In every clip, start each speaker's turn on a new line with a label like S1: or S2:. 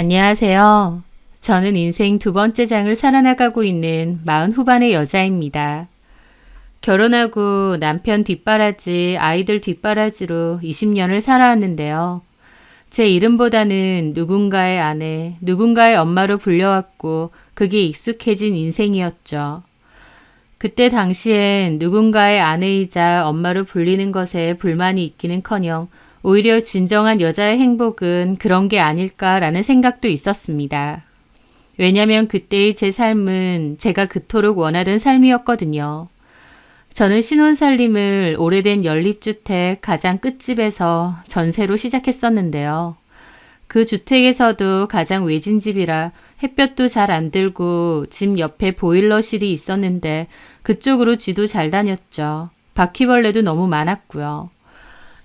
S1: 안녕하세요. 저는 인생 두 번째 장을 살아나가고 있는 40 후반의 여자입니다. 결혼하고 남편 뒷바라지, 아이들 뒷바라지로 20년을 살아왔는데요. 제 이름보다는 누군가의 아내, 누군가의 엄마로 불려왔고 그게 익숙해진 인생이었죠. 그때 당시엔 누군가의 아내이자 엄마로 불리는 것에 불만이 있기는커녕 오히려 진정한 여자의 행복은 그런 게 아닐까라는 생각도 있었습니다. 왜냐면 그때의 제 삶은 제가 그토록 원하던 삶이었거든요. 저는 신혼살림을 오래된 연립주택 가장 끝집에서 전세로 시작했었는데요. 그 주택에서도 가장 외진 집이라 햇볕도 잘 안 들고 집 옆에 보일러실이 있었는데 그쪽으로 쥐도 잘 다녔죠. 바퀴벌레도 너무 많았고요.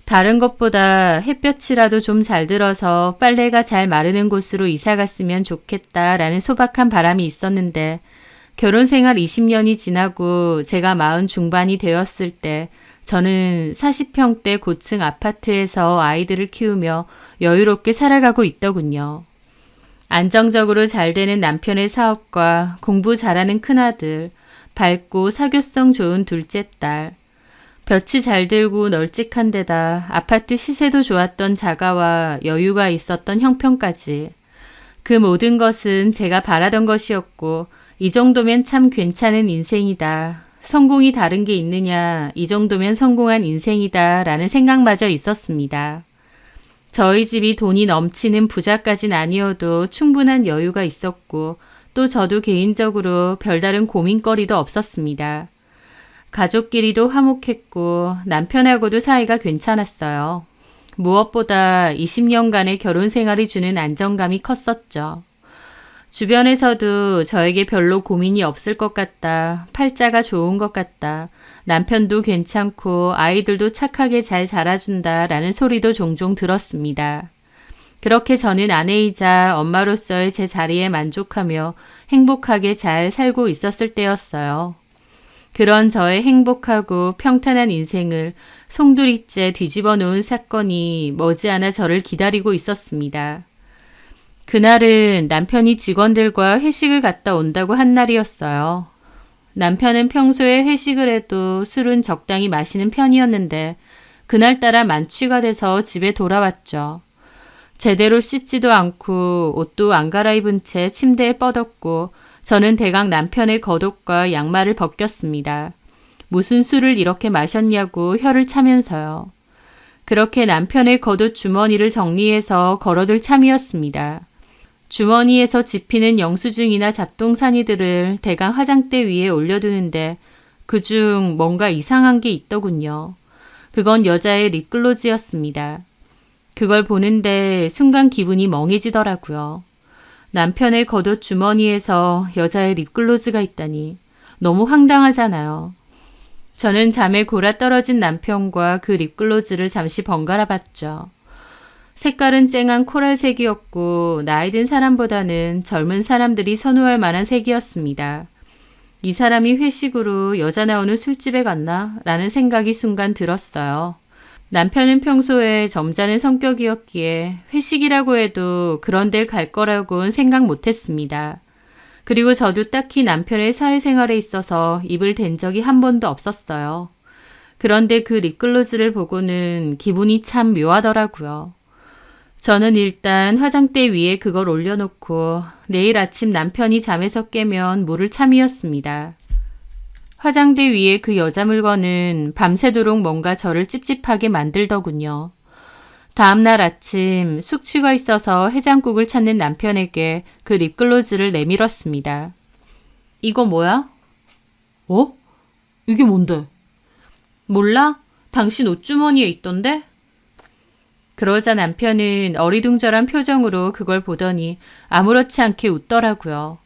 S1: 다른 것보다 햇볕이라도 좀 잘 들어서 빨래가 잘 마르는 곳으로 이사 갔으면 좋겠다라는 소박한 바람이 있었는데 결혼 생활 20년이 지나고 제가 40 중반이 되었을 때 저는 40평대 고층 아파트에서 아이들을 키우며 여유롭게 살아가고 있더군요. 안정적으로 잘 되는 남편의 사업과 공부 잘하는 큰아들, 밝고 사교성 좋은 둘째 딸, 볕이 잘 들고 널찍한 데다 아파트 시세도 좋았던 자가와 여유가 있었던 형편까지. 그 모든 것은 제가 바라던 것이었고 이 정도면 참 괜찮은 인생이다. 성공이 다른 게 있느냐, 이 정도면 성공한 인생이다 라는 생각마저 있었습니다. 저희 집이 돈이 넘치는 부자까진 아니어도 충분한 여유가 있었고 또 저도 개인적으로 별다른 고민거리도 없었습니다. 가족끼리도 화목했고 남편하고도 사이가 괜찮았어요. 무엇보다 20년간의 결혼 생활이 주는 안정감이 컸었죠. 주변에서도 저에게 별로 고민이 없을 것 같다. 팔자가 좋은 것 같다. 남편도 괜찮고 아이들도 착하게 잘 자라준다 라는 소리도 종종 들었습니다. 그렇게 저는 아내이자 엄마로서의 제 자리에 만족하며 행복하게 잘 살고 있었을 때였어요. 그런 저의 행복하고 평탄한 인생을 송두리째 뒤집어 놓은 사건이 머지않아 저를 기다리고 있었습니다. 그날은 남편이 직원들과 회식을 갔다 온다고 한 날이었어요. 남편은 평소에 회식을 해도 술은 적당히 마시는 편이었는데 그날따라 만취가 돼서 집에 돌아왔죠. 제대로 씻지도 않고 옷도 안 갈아입은 채 침대에 뻗었고 저는 대강 남편의 겉옷과 양말을 벗겼습니다. 무슨 술을 이렇게 마셨냐고 혀를 차면서요. 그렇게 남편의 겉옷 주머니를 정리해서 걸어둘 참이었습니다. 주머니에서 집히는 영수증이나 잡동사니들을 대강 화장대 위에 올려두는데 그중 뭔가 이상한 게 있더군요. 그건 여자의 립글로즈였습니다. 그걸 보는데 순간 기분이 멍해지더라고요. 남편의 겉옷 주머니에서 여자의 립글로즈가 있다니 너무 황당하잖아요. 저는 잠에 골아 떨어진 남편과 그 립글로즈를 잠시 번갈아 봤죠. 색깔은 쨍한 코랄색이었고 나이 든 사람보다는 젊은 사람들이 선호할 만한 색이었습니다. 이 사람이 회식으로 여자 나오는 술집에 갔나? 라는 생각이 순간 들었어요. 남편은 평소에 점잖은 성격이었기에 회식이라고 해도 그런 데를 갈 거라고는 생각 못했습니다. 그리고 저도 딱히 남편의 사회생활에 있어서 입을 댄 적이 한 번도 없었어요. 그런데 그 립글로즈를 보고는 기분이 참 묘하더라고요. 저는 일단 화장대 위에 그걸 올려놓고 내일 아침 남편이 잠에서 깨면 물을 참이었습니다. 화장대 위에 그 여자 물건은 밤새도록 뭔가 저를 찝찝하게 만들더군요. 다음날 아침 숙취가 있어서 해장국을 찾는 남편에게 그 립글로즈를 내밀었습니다. 이거 뭐야?
S2: 어? 이게 뭔데?
S1: 몰라? 당신 옷주머니에 있던데? 그러자 남편은 어리둥절한 표정으로 그걸 보더니 아무렇지 않게 웃더라고요.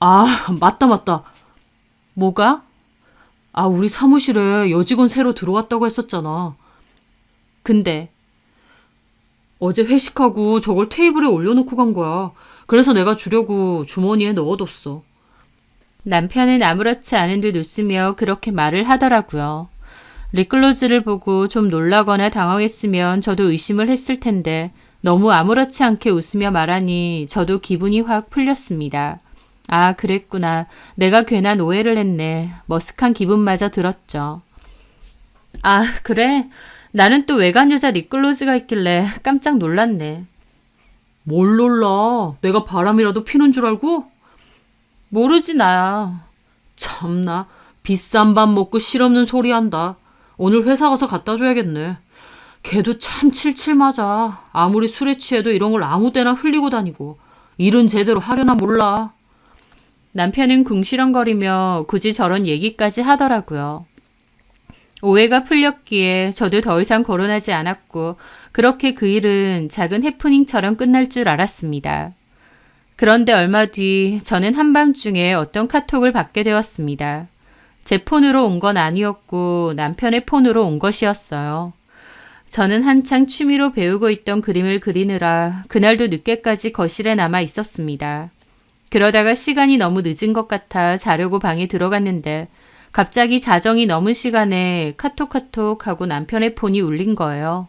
S2: 아, 맞다.
S1: 뭐가?
S2: 아, 우리 사무실에 여직원 새로 들어왔다고 했었잖아.
S1: 근데
S2: 어제 회식하고 저걸 테이블에 올려놓고 간 거야. 그래서 내가 주려고 주머니에 넣어뒀어.
S1: 남편은 아무렇지 않은 듯 웃으며 그렇게 말을 하더라고요. 립글로즈를 보고 좀 놀라거나 당황했으면 저도 의심을 했을 텐데 너무 아무렇지 않게 웃으며 말하니 저도 기분이 확 풀렸습니다. 아, 그랬구나. 내가 괜한 오해를 했네. 머쓱한 기분마저 들었죠. 아, 그래? 나는 또 외간 여자 립글로즈가 있길래 깜짝 놀랐네.
S2: 뭘 놀라? 내가 바람이라도 피는 줄 알고?
S1: 모르지, 나야.
S2: 참나, 비싼 밥 먹고 실없는 소리 한다. 오늘 회사 가서 갖다 줘야겠네. 걔도 참 칠칠 맞아. 아무리 술에 취해도 이런 걸 아무 때나 흘리고 다니고. 일은 제대로 하려나 몰라.
S1: 남편은 궁시렁거리며 굳이 저런 얘기까지 하더라고요. 오해가 풀렸기에 저도 더 이상 거론하지 않았고 그렇게 그 일은 작은 해프닝처럼 끝날 줄 알았습니다. 그런데 얼마 뒤 저는 한밤중에 어떤 카톡을 받게 되었습니다. 제 폰으로 온 건 아니었고 남편의 폰으로 온 것이었어요. 저는 한창 취미로 배우고 있던 그림을 그리느라 그날도 늦게까지 거실에 남아 있었습니다. 그러다가 시간이 너무 늦은 것 같아 자려고 방에 들어갔는데 갑자기 자정이 넘은 시간에 카톡 하고 남편의 폰이 울린 거예요.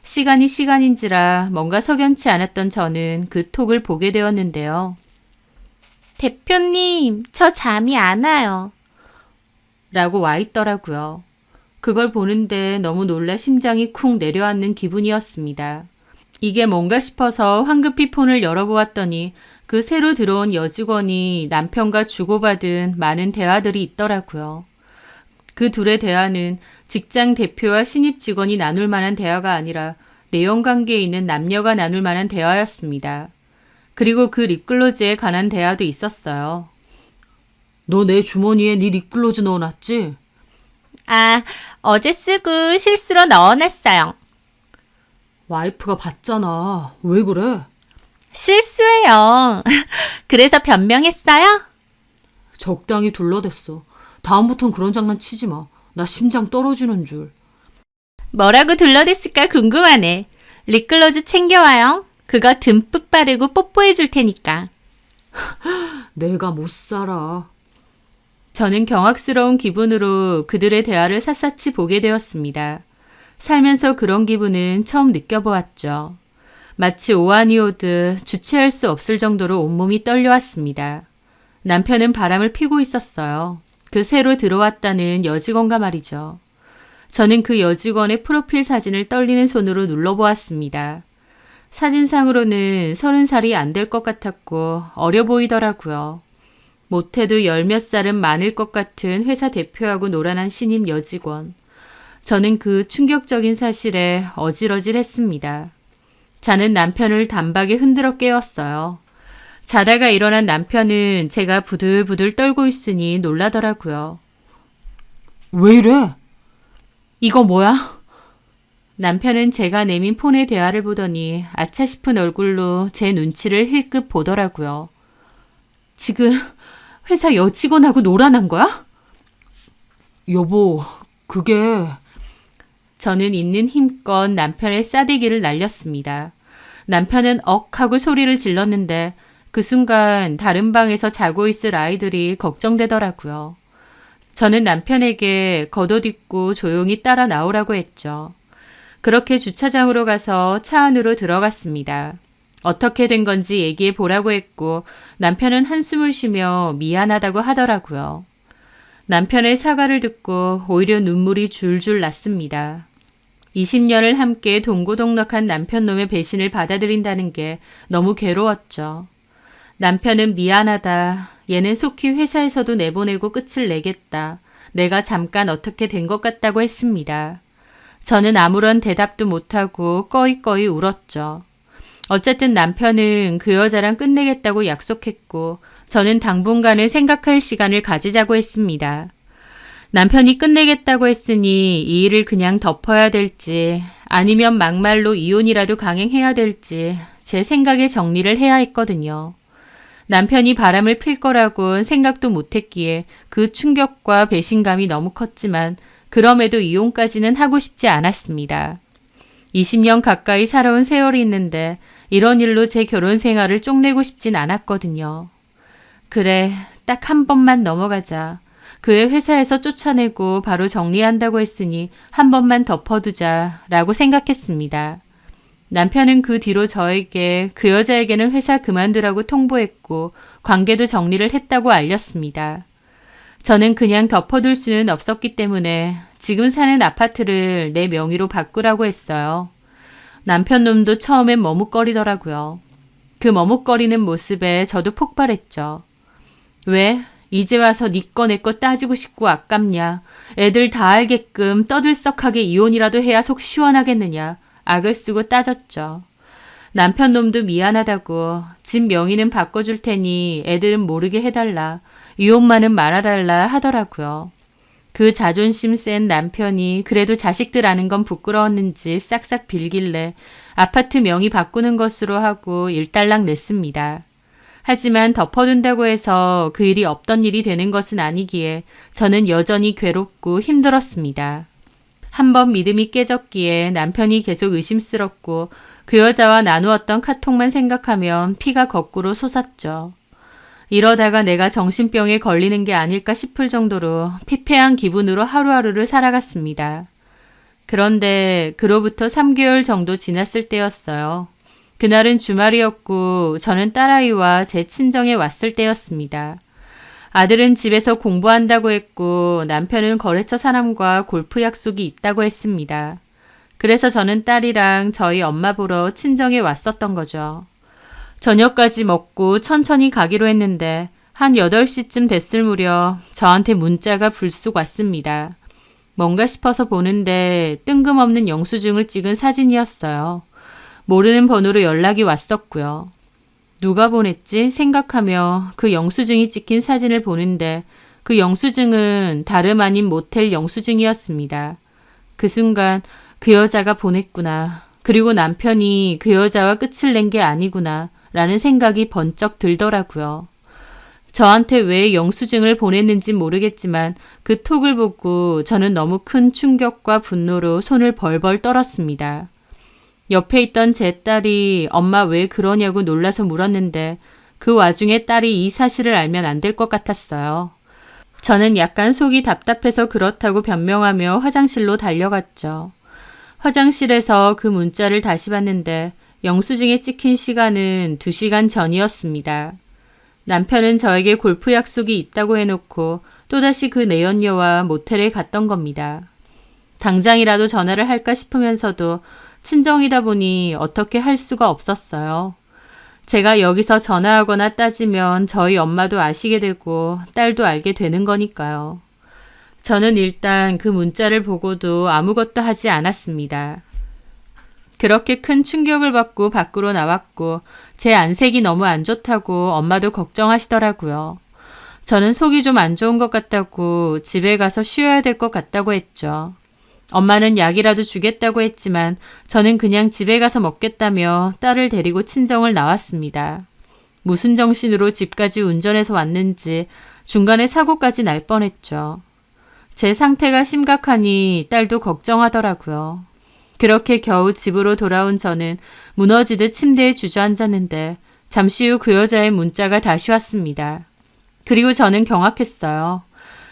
S1: 시간이 시간인지라 뭔가 석연치 않았던 저는 그 톡을 보게 되었는데요. 대표님, 저 잠이 안 와요. 라고 와 있더라고요. 그걸 보는데 너무 놀라 심장이 쿵 내려앉는 기분이었습니다. 이게 뭔가 싶어서 황급히 폰을 열어보았더니 그 새로 들어온 여직원이 남편과 주고받은 많은 대화들이 있더라고요. 그 둘의 대화는 직장 대표와 신입 직원이 나눌 만한 대화가 아니라 내연관계에 있는 남녀가 나눌 만한 대화였습니다. 그리고 그 립글로즈에 관한 대화도 있었어요.
S2: 너 내 주머니에 네 립글로즈 넣어놨지?
S1: 아, 어제 쓰고 실수로 넣어놨어요.
S2: 와이프가 봤잖아. 왜 그래?
S1: 실수예요. 그래서 변명했어요?
S2: 적당히 둘러댔어. 다음부턴 그런 장난 치지 마. 나 심장 떨어지는 줄.
S1: 뭐라고 둘러댔을까 궁금하네. 립글로즈 챙겨와요. 그거 듬뿍 바르고 뽀뽀해 줄 테니까.
S2: 내가 못 살아.
S1: 저는 경악스러운 기분으로 그들의 대화를 샅샅이 보게 되었습니다. 살면서 그런 기분은 처음 느껴보았죠. 마치 오한이 오듯 주체할 수 없을 정도로 온몸이 떨려왔습니다. 남편은 바람을 피고 있었어요. 그 새로 들어왔다는 여직원과 말이죠. 저는 그 여직원의 프로필 사진을 떨리는 손으로 눌러보았습니다. 사진상으로는 30살이 안 될 것 같았고 어려 보이더라고요. 못해도 열 몇 살은 많을 것 같은 회사 대표하고 노란한 신임 여직원. 저는 그 충격적인 사실에 어질어질했습니다. 자는 남편을 단박에 흔들어 깨웠어요. 자다가 일어난 남편은 제가 부들부들 떨고 있으니 놀라더라고요.
S2: 왜 이래?
S1: 이거 뭐야? 남편은 제가 내민 폰의 대화를 보더니 아차 싶은 얼굴로 제 눈치를 힐끗 보더라고요. 지금 회사 여직원하고 놀아난 거야?
S2: 여보, 그게...
S1: 저는 있는 힘껏 남편의 싸대기를 날렸습니다. 남편은 억 하고 소리를 질렀는데 그 순간 다른 방에서 자고 있을 아이들이 걱정되더라고요. 저는 남편에게 걷어딛고 조용히 따라 나오라고 했죠. 그렇게 주차장으로 가서 차 안으로 들어갔습니다. 어떻게 된 건지 얘기해 보라고 했고 남편은 한숨을 쉬며 미안하다고 하더라고요. 남편의 사과를 듣고 오히려 눈물이 줄줄 났습니다. 20년을 함께 동고동락한 남편놈의 배신을 받아들인다는 게 너무 괴로웠죠. 남편은 미안하다. 얘는 속히 회사에서도 내보내고 끝을 내겠다. 내가 잠깐 어떻게 된 것 같다고 했습니다. 저는 아무런 대답도 못하고 꺼이꺼이 울었죠. 어쨌든 남편은 그 여자랑 끝내겠다고 약속했고 저는 당분간은 생각할 시간을 가지자고 했습니다. 남편이 끝내겠다고 했으니 이 일을 그냥 덮어야 될지 아니면 막말로 이혼이라도 강행해야 될지 제 생각에 정리를 해야 했거든요. 남편이 바람을 필 거라곤 생각도 못했기에 그 충격과 배신감이 너무 컸지만 그럼에도 이혼까지는 하고 싶지 않았습니다. 20년 가까이 살아온 세월이 있는데 이런 일로 제 결혼 생활을 쪽내고 싶진 않았거든요. 그래, 딱 한 번만 넘어가자. 그의 회사에서 쫓아내고 바로 정리한다고 했으니 한 번만 덮어두자 라고 생각했습니다. 남편은 그 뒤로 저에게 그 여자에게는 회사 그만두라고 통보했고 관계도 정리를 했다고 알렸습니다. 저는 그냥 덮어둘 수는 없었기 때문에 지금 사는 아파트를 내 명의로 바꾸라고 했어요. 남편 놈도 처음엔 머뭇거리더라고요. 그 머뭇거리는 모습에 저도 폭발했죠. 왜? 이제 와서 네 거 내 거 따지고 싶고 아깝냐. 애들 다 알게끔 떠들썩하게 이혼이라도 해야 속 시원하겠느냐. 악을 쓰고 따졌죠. 남편 놈도 미안하다고 집 명의는 바꿔줄 테니 애들은 모르게 해달라. 이혼만은 말아달라 하더라고요. 그 자존심 센 남편이 그래도 자식들 아는 건 부끄러웠는지 싹싹 빌길래 아파트 명의 바꾸는 것으로 하고 일단락 냈습니다. 하지만 덮어둔다고 해서 그 일이 없던 일이 되는 것은 아니기에 저는 여전히 괴롭고 힘들었습니다. 한번 믿음이 깨졌기에 남편이 계속 의심스럽고 그 여자와 나누었던 카톡만 생각하면 피가 거꾸로 솟았죠. 이러다가 내가 정신병에 걸리는 게 아닐까 싶을 정도로 피폐한 기분으로 하루하루를 살아갔습니다. 그런데 그로부터 3개월 정도 지났을 때였어요. 그날은 주말이었고 저는 딸아이와 제 친정에 왔을 때였습니다. 아들은 집에서 공부한다고 했고 남편은 거래처 사람과 골프 약속이 있다고 했습니다. 그래서 저는 딸이랑 저희 엄마 보러 친정에 왔었던 거죠. 저녁까지 먹고 천천히 가기로 했는데 한 8시쯤 됐을 무렵 저한테 문자가 불쑥 왔습니다. 뭔가 싶어서 보는데 뜬금없는 영수증을 찍은 사진이었어요. 모르는 번호로 연락이 왔었고요. 누가 보냈지 생각하며 그 영수증이 찍힌 사진을 보는데 그 영수증은 다름 아닌 모텔 영수증이었습니다. 그 순간 그 여자가 보냈구나. 그리고 남편이 그 여자와 끝을 낸 게 아니구나 라는 생각이 번쩍 들더라고요. 저한테 왜 영수증을 보냈는지 모르겠지만 그 톡을 보고 저는 너무 큰 충격과 분노로 손을 벌벌 떨었습니다. 옆에 있던 제 딸이 엄마 왜 그러냐고 놀라서 물었는데 그 와중에 딸이 이 사실을 알면 안 될 것 같았어요. 저는 약간 속이 답답해서 그렇다고 변명하며 화장실로 달려갔죠. 화장실에서 그 문자를 다시 봤는데 영수증에 찍힌 시간은 2시간 전이었습니다. 남편은 저에게 골프 약속이 있다고 해놓고 또다시 그 내연녀와 모텔에 갔던 겁니다. 당장이라도 전화를 할까 싶으면서도 친정이다 보니 어떻게 할 수가 없었어요. 제가 여기서 전화하거나 따지면 저희 엄마도 아시게 되고 딸도 알게 되는 거니까요. 저는 일단 그 문자를 보고도 아무것도 하지 않았습니다. 그렇게 큰 충격을 받고 밖으로 나왔고 제 안색이 너무 안 좋다고 엄마도 걱정하시더라고요. 저는 속이 좀 안 좋은 것 같다고 집에 가서 쉬어야 될 것 같다고 했죠. 엄마는 약이라도 주겠다고 했지만 저는 그냥 집에 가서 먹겠다며 딸을 데리고 친정을 나왔습니다. 무슨 정신으로 집까지 운전해서 왔는지 중간에 사고까지 날 뻔했죠. 제 상태가 심각하니 딸도 걱정하더라고요. 그렇게 겨우 집으로 돌아온 저는 무너지듯 침대에 주저앉았는데 잠시 후 그 여자의 문자가 다시 왔습니다. 그리고 저는 경악했어요.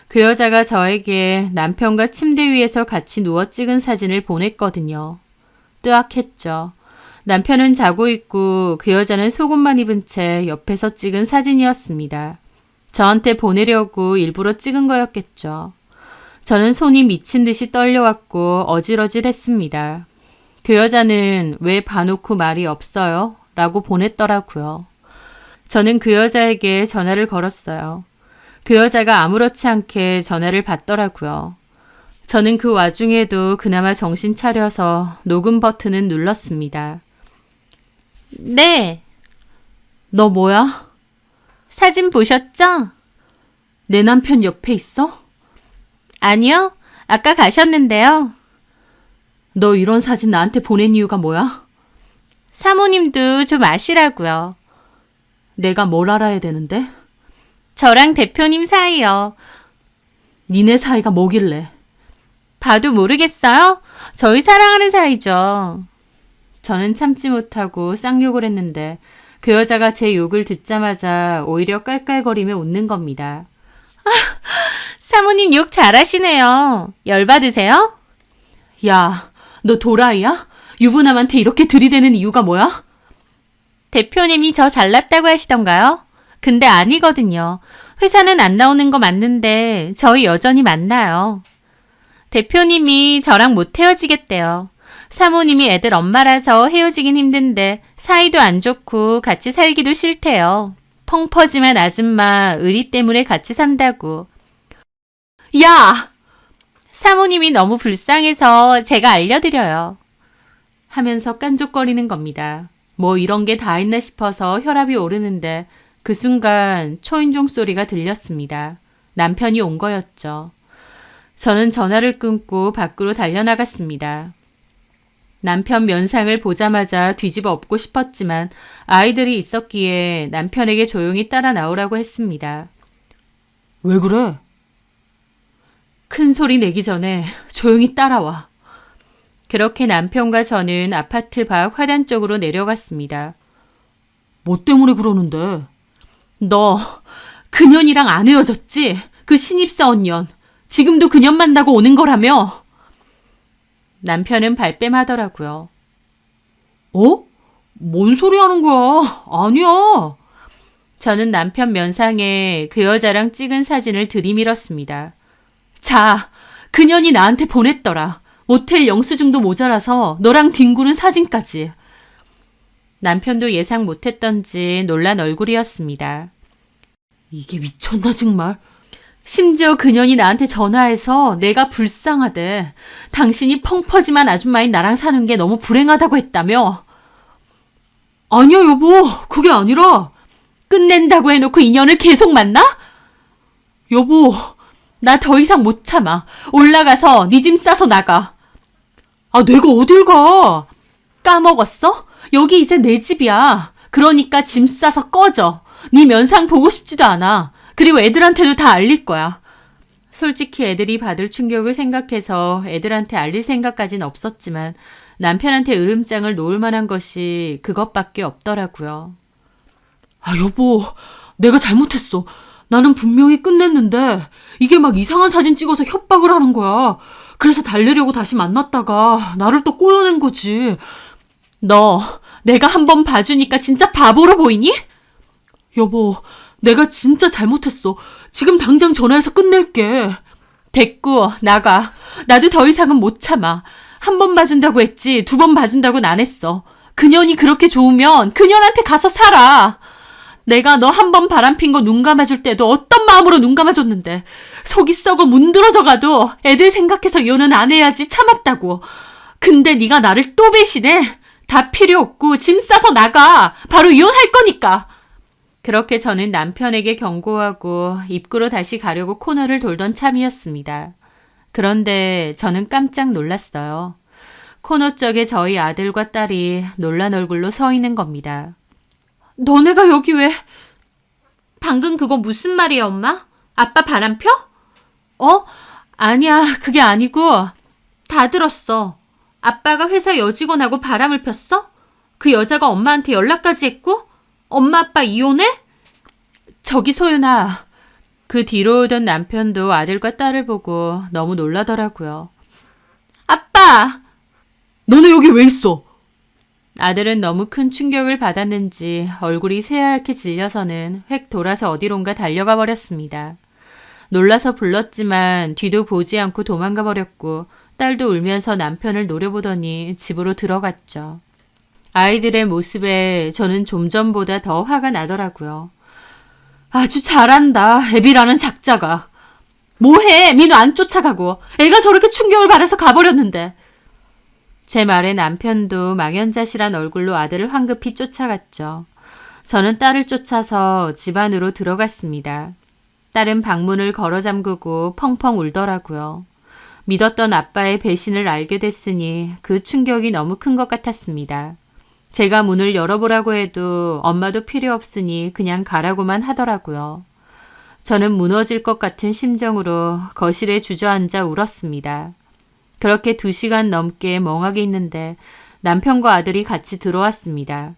S1: 그 여자가 저에게 남편과 침대 위에서 같이 누워 찍은 사진을 보냈거든요. 뜨악했죠. 남편은 자고 있고 그 여자는 속옷만 입은 채 옆에서 찍은 사진이었습니다. 저한테 보내려고 일부러 찍은 거였겠죠. 저는 손이 미친 듯이 떨려왔고 어질어질했습니다. 그 여자는 왜 봐놓고 말이 없어요? 라고 보냈더라고요. 저는 그 여자에게 전화를 걸었어요. 그 여자가 아무렇지 않게 전화를 받더라고요. 저는 그 와중에도 그나마 정신 차려서 녹음 버튼을 눌렀습니다. 네. 너 뭐야? 사진 보셨죠? 내 남편 옆에 있어? 아니요. 아까 가셨는데요. 너 이런 사진 나한테 보낸 이유가 뭐야? 사모님도 좀 아시라고요. 내가 뭘 알아야 되는데? 저랑 대표님 사이요. 니네 사이가 뭐길래? 봐도 모르겠어요? 저희 사랑하는 사이죠. 저는 참지 못하고 쌍욕을 했는데 그 여자가 제 욕을 듣자마자 오히려 깔깔거리며 웃는 겁니다. 사모님 욕 잘하시네요. 열받으세요? 야, 너 도라이야?
S2: 유부남한테 이렇게 들이대는 이유가 뭐야?
S1: 대표님이 저 잘났다고 하시던가요? 근데 아니거든요. 회사는 안 나오는 거 맞는데 저희 여전히 만나요. 대표님이 저랑 못 헤어지겠대요. 사모님이 애들 엄마라서 헤어지긴 힘든데 사이도 안 좋고 같이 살기도 싫대요. 펑퍼짐한 아줌마 의리 때문에 같이 산다고.
S2: 야!
S1: 사모님이 너무 불쌍해서 제가 알려드려요. 하면서 깐족거리는 겁니다. 뭐 이런 게 다 있나 싶어서 혈압이 오르는데 그 순간 초인종 소리가 들렸습니다. 남편이 온 거였죠. 저는 전화를 끊고 밖으로 달려나갔습니다. 남편 면상을 보자마자 뒤집어 엎고 싶었지만 아이들이 있었기에 남편에게 조용히 따라 나오라고 했습니다.
S2: 왜 그래?
S1: 큰 소리 내기 전에 조용히 따라와. 그렇게 남편과 저는 아파트 밖 화단 쪽으로 내려갔습니다.
S2: 뭐 때문에 그러는데?
S1: 너 그년이랑 안 헤어졌지? 그 신입사원 년. 지금도 그년 만나고 오는 거라며? 남편은 발뺌하더라고요.
S2: 어? 뭔 소리 하는 거야? 아니야.
S1: 저는 남편 면상에 그 여자랑 찍은 사진을 들이밀었습니다. 자, 그년이 나한테 보냈더라. 모텔 영수증도 모자라서 너랑 뒹구는 사진까지. 남편도 예상 못했던지 놀란 얼굴이었습니다.
S2: 이게 미쳤나 정말?
S1: 심지어 그년이 나한테 전화해서 내가 불쌍하대. 당신이 펑퍼짐한 아줌마인 나랑 사는 게 너무 불행하다고 했다며.
S2: 아니야 여보, 그게 아니라
S1: 끝낸다고 해놓고 인연을 계속 만나?
S2: 여보,
S1: 나 더 이상 못 참아. 올라가서 네 짐 싸서 나가.
S2: 아 내가 어딜 가?
S1: 까먹었어? 여기 이제 내 집이야. 그러니까 짐 싸서 꺼져. 네 면상 보고 싶지도 않아. 그리고 애들한테도 다 알릴 거야. 솔직히 애들이 받을 충격을 생각해서 애들한테 알릴 생각까진 없었지만 남편한테 으름장을 놓을 만한 것이 그것밖에 없더라고요.
S2: 아 여보, 내가 잘못했어. 나는 분명히 끝냈는데 이게 막 이상한 사진 찍어서 협박을 하는 거야. 그래서 달래려고 다시 만났다가 나를 또 꼬여낸 거지.
S1: 너 내가 한번 봐주니까 진짜 바보로 보이니?
S2: 여보, 내가 진짜 잘못했어. 지금 당장 전화해서 끝낼게.
S1: 됐고 나가. 나도 더 이상은 못 참아. 한 번 봐준다고 했지 2번 봐준다고는 안 했어. 그년이 그렇게 좋으면 그년한테 가서 살아. 내가 너 한 번 바람핀 거 눈 감아줄 때도 어떤 마음으로 눈 감아줬는데 속이 썩어 문드러져 가도 애들 생각해서 이혼은 안 해야지 참았다고. 근데 네가 나를 또 배신해. 다 필요 없고 짐 싸서 나가. 바로 이혼할 거니까. 그렇게 저는 남편에게 경고하고 입구로 다시 가려고 코너를 돌던 참이었습니다. 그런데 저는 깜짝 놀랐어요. 코너 쪽에 저희 아들과 딸이 놀란 얼굴로 서 있는 겁니다. 너네가 여기 왜? 방금 그거 무슨 말이야, 엄마? 아빠 바람 펴? 아니야, 그게 아니고 다 들었어. 아빠가 회사 여직원하고 바람을 폈어? 그 여자가 엄마한테 연락까지 했고? 엄마 아빠 이혼해? 저기 소윤아. 그 뒤로 오던 남편도 아들과 딸을 보고 너무 놀라더라고요. 아빠!
S2: 너네 여기 왜 있어?
S1: 아들은 너무 큰 충격을 받았는지 얼굴이 새하얗게 질려서는 획 돌아서 어디론가 달려가 버렸습니다. 놀라서 불렀지만 뒤도 보지 않고 도망가 버렸고 딸도 울면서 남편을 노려보더니 집으로 들어갔죠. 아이들의 모습에 저는 좀 전보다 더 화가 나더라고요. 아주 잘한다, 애비라는 작자가. 뭐해, 민우 안 쫓아가고. 애가 저렇게 충격을 받아서 가버렸는데. 제 말에 남편도 망연자실한 얼굴로 아들을 황급히 쫓아갔죠. 저는 딸을 쫓아서 집 안으로 들어갔습니다. 딸은 방문을 걸어 잠그고 펑펑 울더라고요. 믿었던 아빠의 배신을 알게 됐으니 그 충격이 너무 큰 것 같았습니다. 제가 문을 열어보라고 해도 엄마도 필요 없으니 그냥 가라고만 하더라고요. 저는 무너질 것 같은 심정으로 거실에 주저앉아 울었습니다. 그렇게 2시간 넘게 멍하게 있는데 남편과 아들이 같이 들어왔습니다.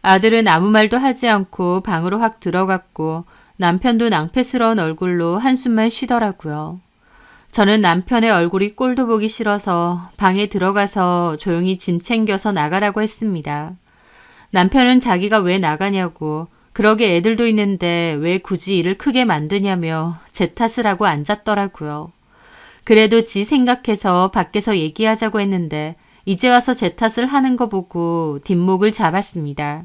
S1: 아들은 아무 말도 하지 않고 방으로 확 들어갔고 남편도 낭패스러운 얼굴로 한숨만 쉬더라고요. 저는 남편의 얼굴이 꼴도 보기 싫어서 방에 들어가서 조용히 짐 챙겨서 나가라고 했습니다. 남편은 자기가 왜 나가냐고, 그러게 애들도 있는데 왜 굳이 일을 크게 만드냐며 제 탓을 하고 앉았더라고요. 그래도 지 생각해서 밖에서 얘기하자고 했는데 이제 와서 제 탓을 하는 거 보고 뒷목을 잡았습니다.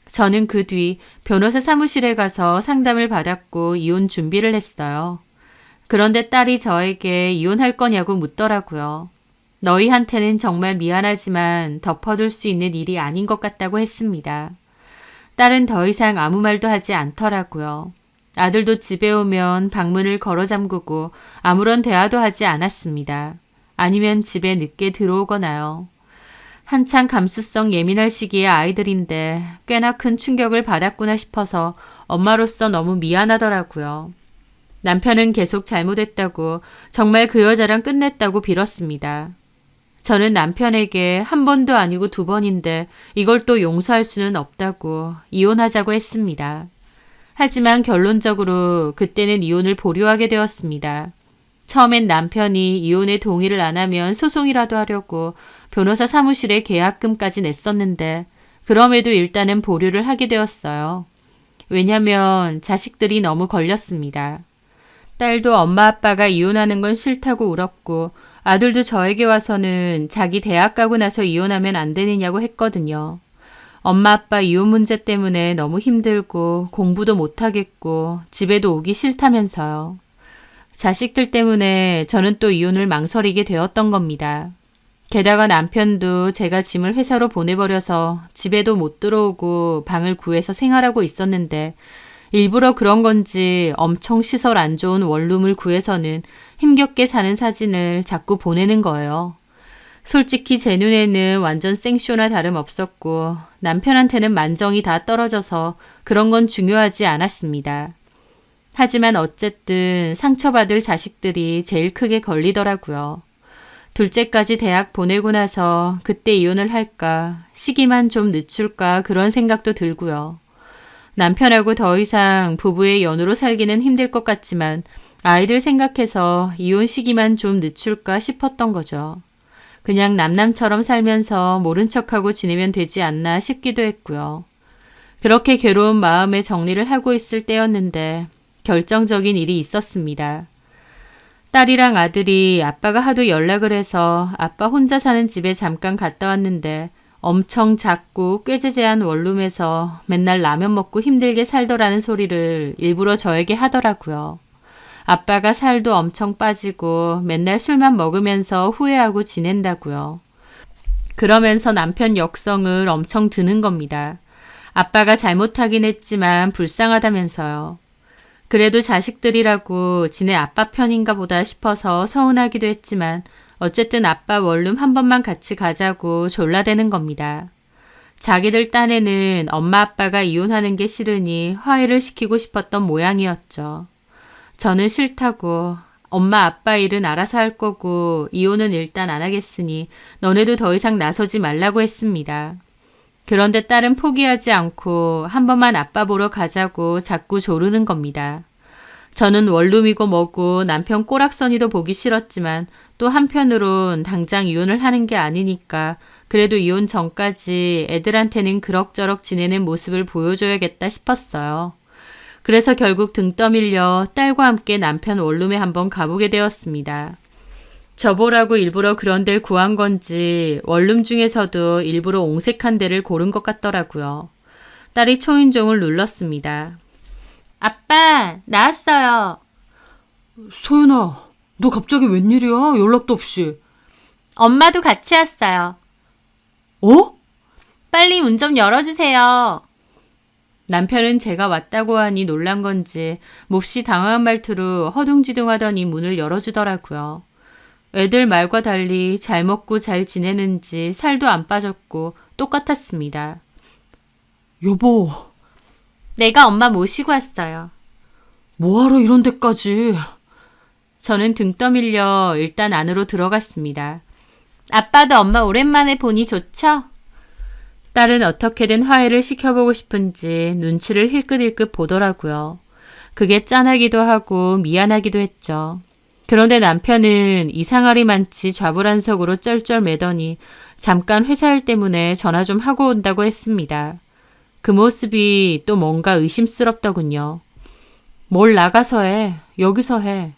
S1: 저는 그 뒤 변호사 사무실에 가서 상담을 받았고 이혼 준비를 했어요. 그런데 딸이 저에게 이혼할 거냐고 묻더라고요. 너희한테는 정말 미안하지만 덮어둘 수 있는 일이 아닌 것 같다고 했습니다. 딸은 더 이상 아무 말도 하지 않더라고요. 아들도 집에 오면 방문을 걸어 잠그고 아무런 대화도 하지 않았습니다. 아니면 집에 늦게 들어오거나요. 한창 감수성 예민할 시기의 아이들인데 꽤나 큰 충격을 받았구나 싶어서 엄마로서 너무 미안하더라고요. 남편은 계속 잘못했다고, 정말 그 여자랑 끝냈다고 빌었습니다. 저는 남편에게 한 번도 아니고 두 번인데 이걸 또 용서할 수는 없다고 이혼하자고 했습니다. 하지만 결론적으로 그때는 이혼을 보류하게 되었습니다. 처음엔 남편이 이혼에 동의를 안 하면 소송이라도 하려고 변호사 사무실에 계약금까지 냈었는데 그럼에도 일단은 보류를 하게 되었어요. 왜냐면 자식들이 너무 걸렸습니다. 딸도 엄마 아빠가 이혼하는 건 싫다고 울었고 아들도 저에게 와서는 자기 대학 가고 나서 이혼하면 안 되느냐고 했거든요. 엄마 아빠 이혼 문제 때문에 너무 힘들고 공부도 못하겠고 집에도 오기 싫다면서요. 자식들 때문에 저는 또 이혼을 망설이게 되었던 겁니다. 게다가 남편도 제가 짐을 회사로 보내버려서 집에도 못 들어오고 방을 구해서 생활하고 있었는데 일부러 그런 건지 엄청 시설 안 좋은 원룸을 구해서는 힘겹게 사는 사진을 자꾸 보내는 거예요. 솔직히 제 눈에는 완전 생쇼나 다름없었고 남편한테는 만정이 다 떨어져서 그런 건 중요하지 않았습니다. 하지만 어쨌든 상처받을 자식들이 제일 크게 걸리더라고요. 둘째까지 대학 보내고 나서 그때 이혼을 할까, 시기만 좀 늦출까 그런 생각도 들고요. 남편하고 더 이상 부부의 연으로 살기는 힘들 것 같지만 아이들 생각해서 이혼 시기만 좀 늦출까 싶었던 거죠. 그냥 남남처럼 살면서 모른 척하고 지내면 되지 않나 싶기도 했고요. 그렇게 괴로운 마음에 정리를 하고 있을 때였는데 결정적인 일이 있었습니다. 딸이랑 아들이 아빠가 하도 연락을 해서 아빠 혼자 사는 집에 잠깐 갔다 왔는데 엄청 작고 꾀재재한 원룸에서 맨날 라면 먹고 힘들게 살더라는 소리를 일부러 저에게 하더라고요. 아빠가 살도 엄청 빠지고 맨날 술만 먹으면서 후회하고 지낸다고요. 그러면서 남편 역성을 엄청 드는 겁니다. 아빠가 잘못하긴 했지만 불쌍하다면서요. 그래도 자식들이라고 지네 아빠 편인가 보다 싶어서 서운하기도 했지만 어쨌든 아빠 원룸 한 번만 같이 가자고 졸라대는 겁니다. 자기들 딴에는 엄마 아빠가 이혼하는 게 싫으니 화해를 시키고 싶었던 모양이었죠. 저는 싫다고, 엄마 아빠 일은 알아서 할 거고 이혼은 일단 안 하겠으니 너네도 더 이상 나서지 말라고 했습니다. 그런데 딸은 포기하지 않고 한 번만 아빠 보러 가자고 자꾸 조르는 겁니다. 저는 원룸이고 뭐고 남편 꼬락서니도 보기 싫었지만 또 한편으론 당장 이혼을 하는 게 아니니까 그래도 이혼 전까지 애들한테는 그럭저럭 지내는 모습을 보여줘야겠다 싶었어요. 그래서 결국 등 떠밀려 딸과 함께 남편 원룸에 한번 가보게 되었습니다. 저보라고 일부러 그런 데를 구한 건지 원룸 중에서도 일부러 옹색한 데를 고른 것 같더라고요. 딸이 초인종을 눌렀습니다. 아빠, 나왔어요.
S2: 소연아, 너 갑자기 웬일이야? 연락도 없이.
S1: 엄마도 같이 왔어요.
S2: 어?
S1: 빨리 문 좀 열어주세요. 남편은 제가 왔다고 하니 놀란 건지 몹시 당황한 말투로 허둥지둥하더니 문을 열어주더라고요. 애들 말과 달리 잘 먹고 잘 지내는지 살도 안 빠졌고 똑같았습니다.
S2: 여보,
S1: 내가 엄마 모시고 왔어요.
S2: 뭐하러 이런 데까지.
S1: 저는 등 떠밀려 일단 안으로 들어갔습니다. 아빠도 엄마 오랜만에 보니 좋죠? 딸은 어떻게든 화해를 시켜보고 싶은지 눈치를 힐끗힐끗 보더라고요. 그게 짠하기도 하고 미안하기도 했죠. 그런데 남편은 이상하리만치 좌불안석으로 쩔쩔매더니 잠깐 회사 일 때문에 전화 좀 하고 온다고 했습니다. 그 모습이 또 뭔가 의심스럽더군요. 뭘 나가서 해. 여기서 해.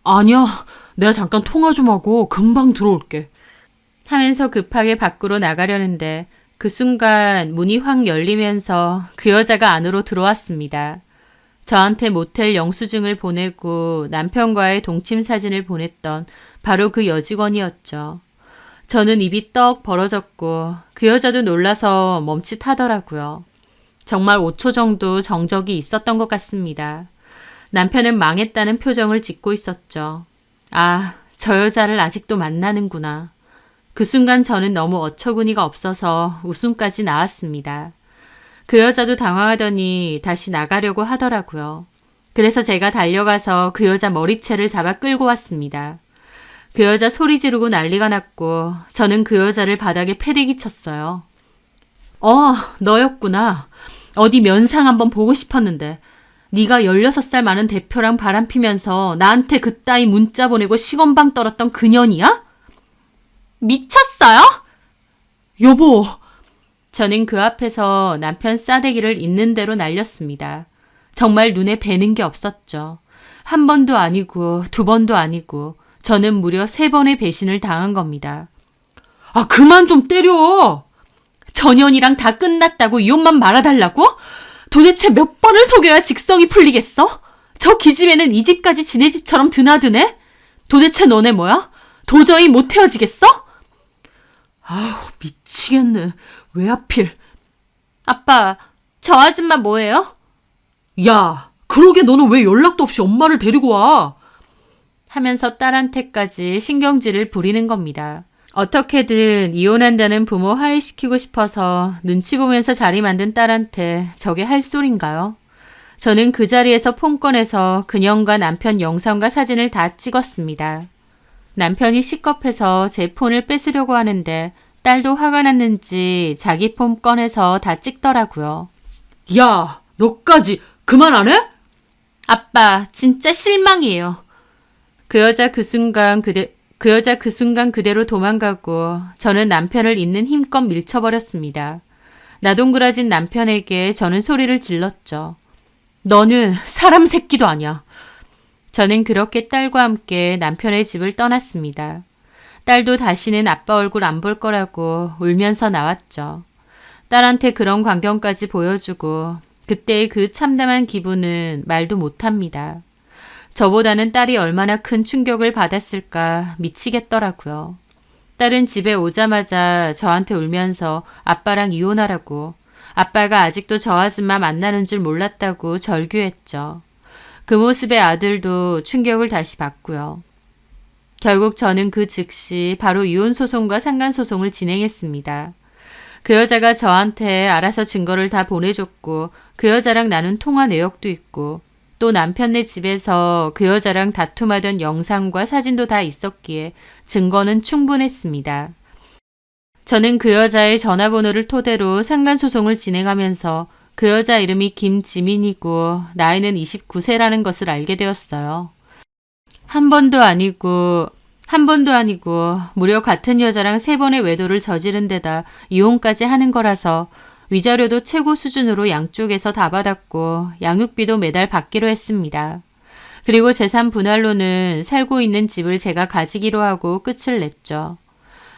S2: 아니야. 내가 잠깐 통화 좀 하고 금방 들어올게.
S1: 하면서 급하게 밖으로 나가려는데 그 순간 문이 확 열리면서 그 여자가 안으로 들어왔습니다. 저한테 모텔 영수증을 보내고 남편과의 동침 사진을 보냈던 바로 그 여직원이었죠. 저는 입이 떡 벌어졌고 그 여자도 놀라서 멈칫하더라고요. 정말 5초 정도 정적이 있었던 것 같습니다. 남편은 망했다는 표정을 짓고 있었죠. 아, 저 여자를 아직도 만나는구나. 그 순간 저는 너무 어처구니가 없어서 웃음까지 나왔습니다. 그 여자도 당황하더니 다시 나가려고 하더라고요. 그래서 제가 달려가서 그 여자 머리채를 잡아 끌고 왔습니다. 그 여자 소리 지르고 난리가 났고 저는 그 여자를 바닥에 패대기 쳤어요. 너였구나. 어디 면상 한번 보고 싶었는데 네가 16살 많은 대표랑 바람피면서 나한테 그따위 문자 보내고 시건방 떨었던 그년이야? 미쳤어요?
S2: 여보!
S1: 저는 그 앞에서 남편 싸대기를 있는 대로 날렸습니다. 정말 눈에 뵈는 게 없었죠. 한 번도 아니고 두 번도 아니고 저는 무려 3번의 배신을 당한 겁니다.
S2: 아, 그만 좀 때려!
S1: 전현이랑 다 끝났다고 이혼만 말아달라고? 도대체 몇 번을 속여야 직성이 풀리겠어? 저 기집애는 이 집까지 지네 집처럼 드나드네? 도대체 너네 뭐야? 도저히 못 헤어지겠어?
S2: 아우, 미치겠네. 왜 하필.
S1: 아빠, 저 아줌마 뭐예요?
S2: 야, 그러게 너는 왜 연락도 없이 엄마를 데리고 와?
S1: 하면서 딸한테까지 신경질을 부리는 겁니다. 어떻게든 이혼한다는 부모 화해시키고 싶어서 눈치 보면서 자리 만든 딸한테 저게 할 소린가요? 저는 그 자리에서 폰 꺼내서 그년과 남편 영상과 사진을 다 찍었습니다. 남편이 시겁해서 제 폰을 뺏으려고 하는데 딸도 화가 났는지 자기 폰 꺼내서 다 찍더라고요.
S2: 야, 너까지 그만 안 해?
S1: 아빠, 진짜 실망이에요. 그 여자 그 순간 그대로 도망가고 저는 남편을 있는 힘껏 밀쳐버렸습니다. 나동그라진 남편에게 저는 소리를 질렀죠. 너는 사람 새끼도 아니야. 저는 그렇게 딸과 함께 남편의 집을 떠났습니다. 딸도 다시는 아빠 얼굴 안 볼 거라고 울면서 나왔죠. 딸한테 그런 광경까지 보여주고 그때의 그 참담한 기분은 말도 못합니다. 저보다는 딸이 얼마나 큰 충격을 받았을까 미치겠더라고요. 딸은 집에 오자마자 저한테 울면서 아빠랑 이혼하라고, 아빠가 아직도 저 아줌마 만나는 줄 몰랐다고 절규했죠. 그 모습에 아들도 충격을 다시 받고요. 결국 저는 그 즉시 바로 이혼소송과 상간소송을 진행했습니다. 그 여자가 저한테 알아서 증거를 다 보내줬고 그 여자랑 나눈 통화 내역도 있고 또 남편네 집에서 그 여자랑 다툼하던 영상과 사진도 다 있었기에 증거는 충분했습니다. 저는 그 여자의 전화번호를 토대로 상간소송을 진행하면서 그 여자 이름이 김지민이고 나이는 29세라는 것을 알게 되었어요. 한 번도 아니고 무려 같은 여자랑 3번의 외도를 저지른 데다 이혼까지 하는 거라서 위자료도 최고 수준으로 양쪽에서 다 받았고 양육비도 매달 받기로 했습니다. 그리고 재산 분할로는 살고 있는 집을 제가 가지기로 하고 끝을 냈죠.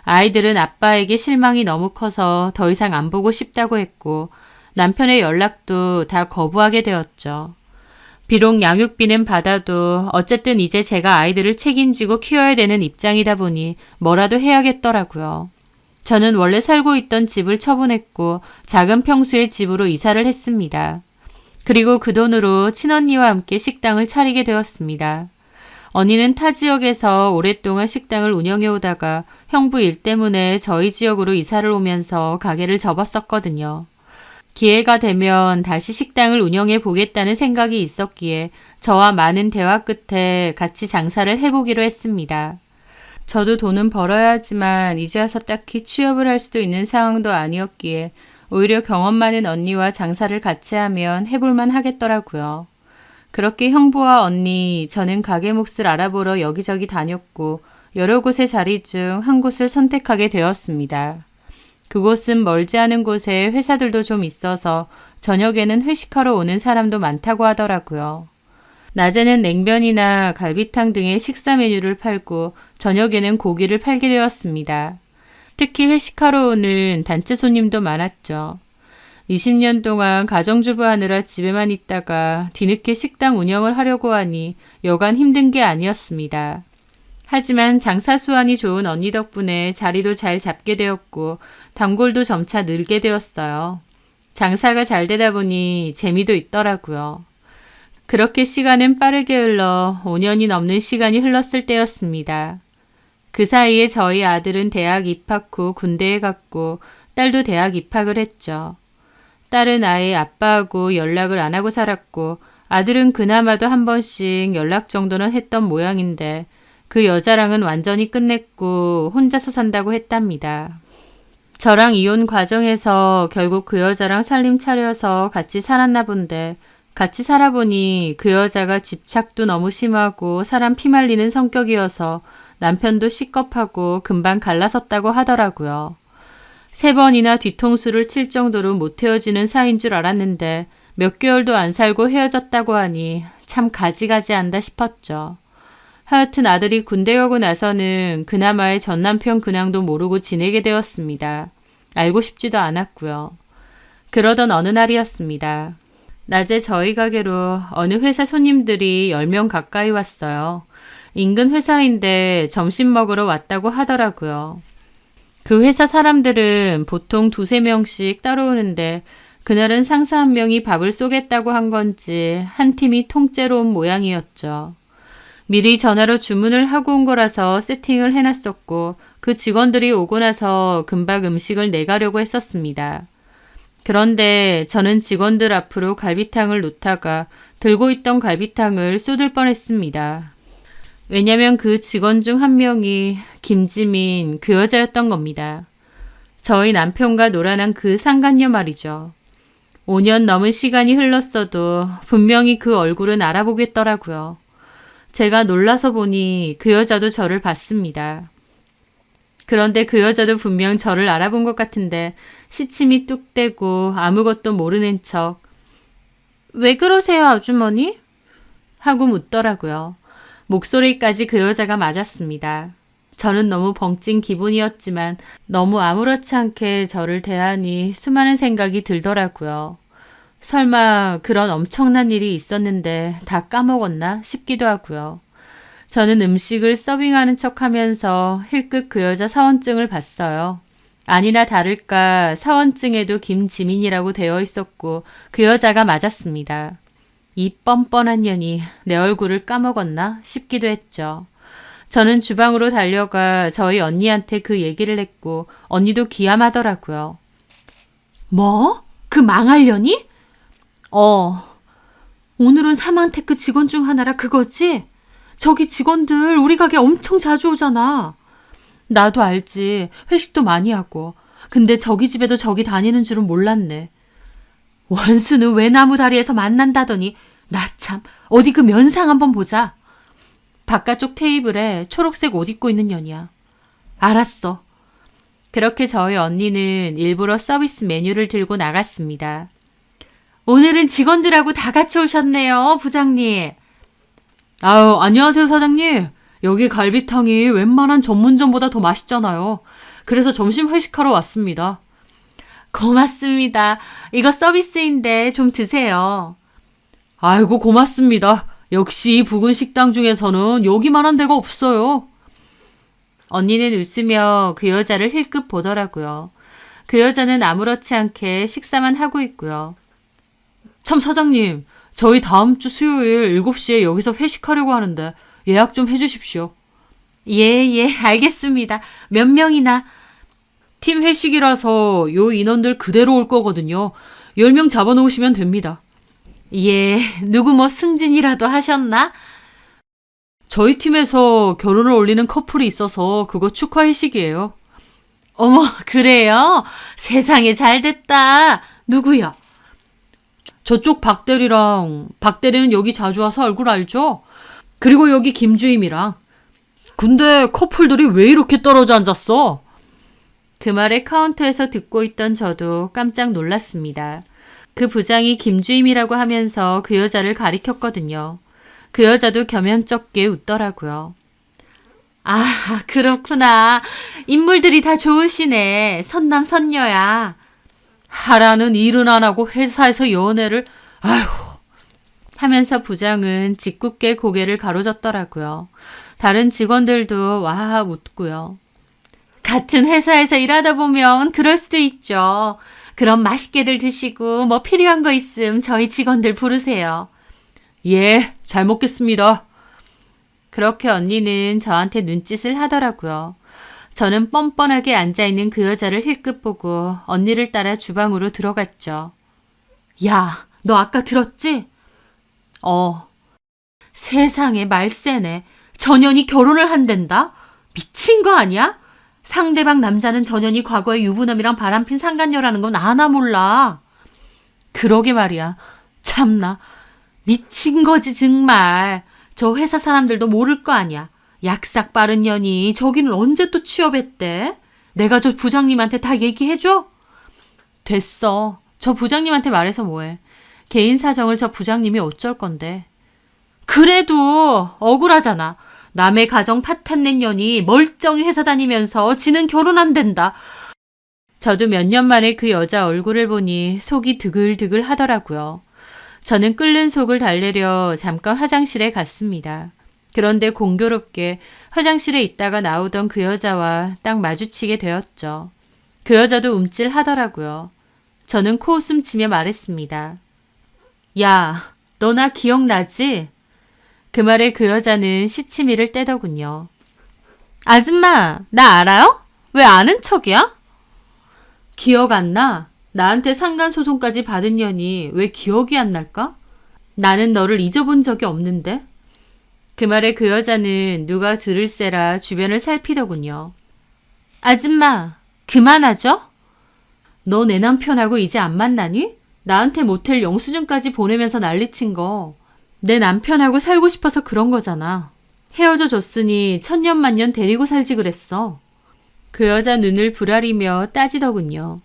S1: 아이들은 아빠에게 실망이 너무 커서 더 이상 안 보고 싶다고 했고 남편의 연락도 다 거부하게 되었죠. 비록 양육비는 받아도 어쨌든 이제 제가 아이들을 책임지고 키워야 되는 입장이다 보니 뭐라도 해야겠더라고요. 저는 원래 살고 있던 집을 처분했고 작은 평수의 집으로 이사를 했습니다. 그리고 그 돈으로 친언니와 함께 식당을 차리게 되었습니다. 언니는 타 지역에서 오랫동안 식당을 운영해 오다가 형부 일 때문에 저희 지역으로 이사를 오면서 가게를 접었었거든요. 기회가 되면 다시 식당을 운영해 보겠다는 생각이 있었기에 저와 많은 대화 끝에 같이 장사를 해보기로 했습니다. 저도 돈은 벌어야 하지만 이제 와서 딱히 취업을 할 수도 있는 상황도 아니었기에 오히려 경험 많은 언니와 장사를 같이 하면 해볼만 하겠더라고요. 그렇게 형부와 언니, 저는 가게 몫을 알아보러 여기저기 다녔고 여러 곳의 자리 중 한 곳을 선택하게 되었습니다. 그곳은 멀지 않은 곳에 회사들도 좀 있어서 저녁에는 회식하러 오는 사람도 많다고 하더라고요. 낮에는 냉면이나 갈비탕 등의 식사 메뉴를 팔고 저녁에는 고기를 팔게 되었습니다. 특히 회식하러 오는 단체 손님도 많았죠. 20년 동안 가정주부 하느라 집에만 있다가 뒤늦게 식당 운영을 하려고 하니 여간 힘든 게 아니었습니다. 하지만 장사 수완이 좋은 언니 덕분에 자리도 잘 잡게 되었고 단골도 점차 늘게 되었어요. 장사가 잘 되다 보니 재미도 있더라고요. 그렇게 시간은 빠르게 흘러 5년이 넘는 시간이 흘렀을 때였습니다. 그 사이에 저희 아들은 대학 입학 후 군대에 갔고 딸도 대학 입학을 했죠. 딸은 아예 아빠하고 연락을 안 하고 살았고 아들은 그나마도 한 번씩 연락 정도는 했던 모양인데 그 여자랑은 완전히 끝냈고 혼자서 산다고 했답니다. 저랑 이혼 과정에서 결국 그 여자랑 살림 차려서 같이 살았나 본데 같이 살아보니 그 여자가 집착도 너무 심하고 사람 피말리는 성격이어서 남편도 시겁하고 금방 갈라섰다고 하더라고요. 3번이나 뒤통수를 칠 정도로 못 헤어지는 사이인 줄 알았는데 몇 개월도 안 살고 헤어졌다고 하니 참 가지가지한다 싶었죠. 하여튼 아들이 군대 가고 나서는 그나마의 전남편 근황도 모르고 지내게 되었습니다. 알고 싶지도 않았고요. 그러던 어느 날이었습니다. 낮에 저희 가게로 어느 회사 손님들이 10명 가까이 왔어요. 인근 회사인데 점심 먹으러 왔다고 하더라고요. 그 회사 사람들은 보통 2~3명씩 따라오는데 그날은 상사 한 명이 밥을 쏘겠다고 한 건지 한 팀이 통째로 온 모양이었죠. 미리 전화로 주문을 하고 온 거라서 세팅을 해놨었고 그 직원들이 오고 나서 금방 음식을 내가려고 했었습니다. 그런데 저는 직원들 앞으로 갈비탕을 놓다가 들고 있던 갈비탕을 쏟을 뻔했습니다. 왜냐면 그 직원 중 한 명이 김지민 그 여자였던 겁니다. 저희 남편과 놀아난 그 상간녀 말이죠. 5년 넘은 시간이 흘렀어도 분명히 그 얼굴은 알아보겠더라고요. 제가 놀라서 보니 그 여자도 저를 봤습니다. 그런데 그 여자도 분명 저를 알아본 것 같은데 시침이 뚝 떼고 아무것도 모르는 척 "왜 그러세요, 아주머니?" 하고 묻더라고요. 목소리까지 그 여자가 맞았습니다. 저는 너무 벙찐 기분이었지만 너무 아무렇지 않게 저를 대하니 수많은 생각이 들더라고요. 설마 그런 엄청난 일이 있었는데 다 까먹었나 싶기도 하고요. 저는 음식을 서빙하는 척하면서 힐끗 그 여자 사원증을 봤어요. 아니나 다를까 사원증에도 김지민이라고 되어 있었고 그 여자가 맞았습니다. 이 뻔뻔한 년이 내 얼굴을 까먹었나 싶기도 했죠. 저는 주방으로 달려가 저희 언니한테 그 얘기를 했고 언니도 기함하더라고요. "뭐? 그 망할 년이?" 오늘은 사망테크 직원 중 하나라 그거지? 저기 직원들 우리 가게 엄청 자주 오잖아. 나도 알지. 회식도 많이 하고. 근데 저기 집에도 저기 다니는 줄은 몰랐네. 원수는 외나무 다리에서 만난다더니 나 참 어디 그 면상 한번 보자. 바깥쪽 테이블에 초록색 옷 입고 있는 년이야. 알았어. 그렇게 저희 언니는 일부러 서비스 메뉴를 들고 나갔습니다. 오늘은 직원들하고 다 같이 오셨네요, 부장님. 아유, 안녕하세요, 사장님. 여기 갈비탕이 웬만한 전문점보다 더 맛있잖아요. 그래서 점심 회식하러 왔습니다. 고맙습니다. 이거 서비스인데 좀 드세요. 아이고, 고맙습니다. 역시 이 부근 식당 중에서는 여기만한 데가 없어요. 언니는 웃으며 그 여자를 힐끗 보더라고요. 그 여자는 아무렇지 않게 식사만 하고 있고요. 참 사장님, 저희 다음 주 수요일 7시에 여기서 회식하려고 하는데 예약 좀 해주십시오. 예, 알겠습니다. 몇 명이나? 팀 회식이라서 요 인원들 그대로 올 거거든요. 10명 잡아놓으시면 됩니다. 예, 누구 뭐 승진이라도 하셨나? 저희 팀에서 결혼을 올리는 커플이 있어서 그거 축하 회식이에요. 어머, 그래요? 세상에 잘됐다. 누구야?
S2: 저쪽 박 대리는 여기 자주 와서 얼굴 알죠? 그리고 여기 김주임이랑. 근데 커플들이 왜 이렇게 떨어져 앉았어?
S1: 그 말을 카운터에서 듣고 있던 저도 깜짝 놀랐습니다. 그 부장이 김주임이라고 하면서 그 여자를 가리켰거든요. 그 여자도 겸연쩍게 웃더라고요. 아, 그렇구나. 인물들이 다 좋으시네. 선남선녀야.
S2: 하라는 일은 안 하고 회사에서 연애를. 아휴.
S1: 하면서 부장은 짓궂게 고개를 가로젓더라고요. 다른 직원들도 와하 웃고요. 같은 회사에서 일하다 보면 그럴 수도 있죠. 그럼 맛있게들 드시고 뭐 필요한 거 있음 저희 직원들 부르세요.
S2: 예, 잘 먹겠습니다.
S1: 그렇게 언니는 저한테 눈짓을 하더라고요. 저는 뻔뻔하게 앉아있는 그 여자를 힐끗 보고 언니를 따라 주방으로 들어갔죠.
S2: 야, 너 아까 들었지?
S1: 세상에 말세네. 전현이 결혼을 한댄다? 미친 거 아니야? 상대방 남자는 전현이 과거에 유부남이랑 바람핀 상간녀라는 건 아나 몰라. 그러게 말이야. 참나. 미친 거지 정말. 저 회사 사람들도 모를 거 아니야. 약삭 빠른 년이 저기는 언제 또 취업했대? 내가 저 부장님한테 다 얘기해줘? 됐어. 저 부장님한테 말해서 뭐해. 개인 사정을 저 부장님이 어쩔 건데. 그래도 억울하잖아. 남의 가정 파탄낸 년이 멀쩡히 회사 다니면서 지는 결혼 안 된다. 저도 몇 년 만에 그 여자 얼굴을 보니 속이 드글드글 하더라고요. 저는 끓는 속을 달래려 잠깐 화장실에 갔습니다. 그런데 공교롭게 화장실에 있다가 나오던 그 여자와 딱 마주치게 되었죠. 그 여자도 움찔하더라고요. 저는 코웃음 치며 말했습니다. 야, 너 나 기억나지? 그 말에 그 여자는 시치미를 떼더군요. 아줌마, 나 알아요? 왜 아는 척이야? 기억 안 나? 나한테 상간소송까지 받은 년이 왜 기억이 안 날까? 나는 너를 잊어본 적이 없는데? 그 말에 그 여자는 누가 들을세라 주변을 살피더군요. 아줌마, 그만하죠? 너 내 남편하고 이제 안 만나니? 나한테 모텔 영수증까지 보내면서 난리친 거. 내 남편하고 살고 싶어서 그런 거잖아. 헤어져 줬으니 천년만년 데리고 살지 그랬어. 그 여자 눈을 부라리며 따지더군요.